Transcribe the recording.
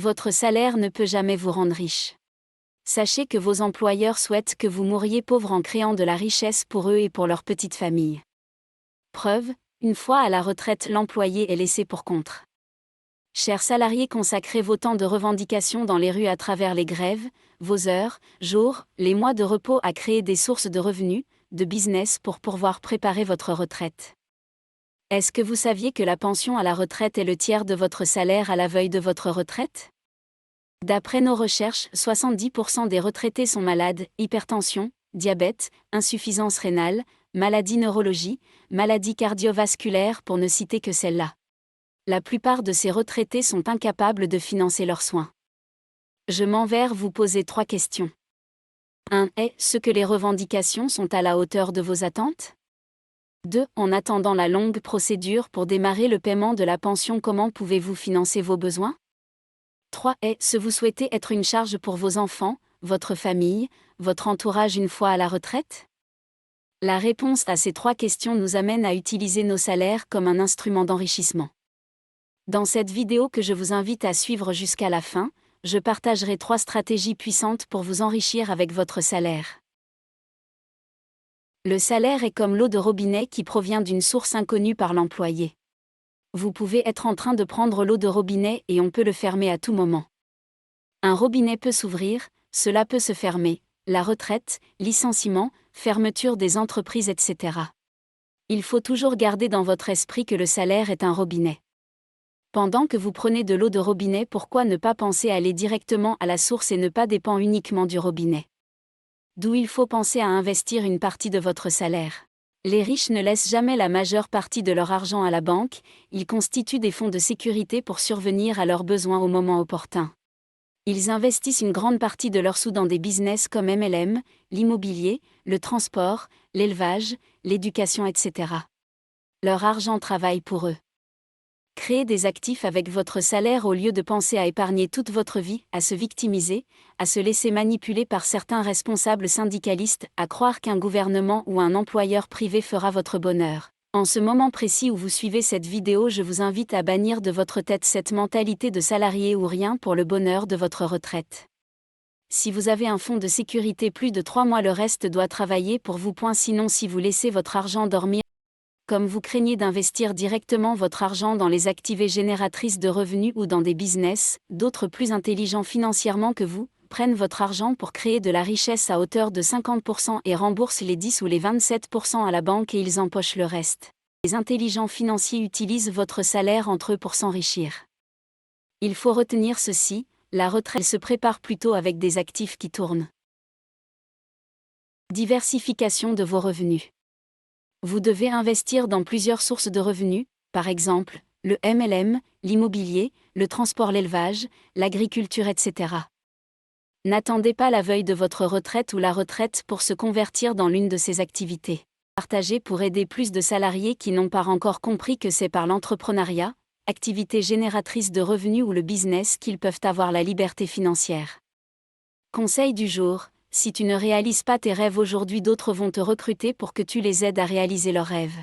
Votre salaire ne peut jamais vous rendre riche. Sachez que vos employeurs souhaitent que vous mouriez pauvre en créant de la richesse pour eux et pour leur petite famille. Preuve, une fois à la retraite, l'employé est laissé pour compte. Chers salariés, consacrez vos temps de revendication dans les rues à travers les grèves, vos heures, jours, les mois de repos à créer des sources de revenus, de business pour pouvoir préparer votre retraite. Est-ce que vous saviez que la pension à la retraite est le tiers de votre salaire à la veille de votre retraite ? D'après nos recherches, 70% des retraités sont malades, hypertension, diabète, insuffisance rénale, maladie neurologie, maladie cardiovasculaire pour ne citer que celle-là. La plupart de ces retraités sont incapables de financer leurs soins. Je m'en vais vous poser 3 questions. 1. Est-ce que les revendications sont à la hauteur de vos attentes ? 2. En attendant la longue procédure pour démarrer le paiement de la pension, comment pouvez-vous financer vos besoins ? 3. Est-ce que vous souhaitez être une charge pour vos enfants, votre famille, votre entourage une fois à la retraite ? La réponse à ces 3 questions nous amène à utiliser nos salaires comme un instrument d'enrichissement. Dans cette vidéo que je vous invite à suivre jusqu'à la fin, je partagerai 3 stratégies puissantes pour vous enrichir avec votre salaire. Le salaire est comme l'eau de robinet qui provient d'une source inconnue par l'employé. Vous pouvez être en train de prendre l'eau de robinet et on peut le fermer à tout moment. Un robinet peut s'ouvrir, cela peut se fermer, la retraite, licenciement, fermeture des entreprises, etc. Il faut toujours garder dans votre esprit que le salaire est un robinet. Pendant que vous prenez de l'eau de robinet, pourquoi ne pas penser à aller directement à la source et ne pas dépendre uniquement du robinet ? D'où il faut penser à investir une partie de votre salaire. Les riches ne laissent jamais la majeure partie de leur argent à la banque, ils constituent des fonds de sécurité pour survenir à leurs besoins au moment opportun. Ils investissent une grande partie de leurs sous dans des business comme MLM, l'immobilier, le transport, l'élevage, l'éducation, etc. Leur argent travaille pour eux. Créez des actifs avec votre salaire au lieu de penser à épargner toute votre vie, à se victimiser, à se laisser manipuler par certains responsables syndicalistes, à croire qu'un gouvernement ou un employeur privé fera votre bonheur. En ce moment précis où vous suivez cette vidéo, je vous invite à bannir de votre tête cette mentalité de salarié ou rien pour le bonheur de votre retraite. Si vous avez un fonds de sécurité plus de 3 mois, le reste doit travailler pour vous. Sinon, si vous laissez votre argent dormir, comme vous craignez d'investir directement votre argent dans les activités génératrices de revenus ou dans des business, d'autres plus intelligents financièrement que vous, prennent votre argent pour créer de la richesse à hauteur de 50% et remboursent les 10 ou les 27% à la banque et ils empochent le reste. Les intelligents financiers utilisent votre salaire entre eux pour s'enrichir. Il faut retenir ceci, la retraite se prépare plutôt avec des actifs qui tournent. Diversification de vos revenus. Vous devez investir dans plusieurs sources de revenus, par exemple, le MLM, l'immobilier, le transport, l'élevage, l'agriculture, etc. N'attendez pas la veille de votre retraite ou la retraite pour se convertir dans l'une de ces activités. Partagez pour aider plus de salariés qui n'ont pas encore compris que c'est par l'entrepreneuriat, activité génératrice de revenus ou le business qu'ils peuvent avoir la liberté financière. Conseil du jour. Si tu ne réalises pas tes rêves aujourd'hui, d'autres vont te recruter pour que tu les aides à réaliser leurs rêves.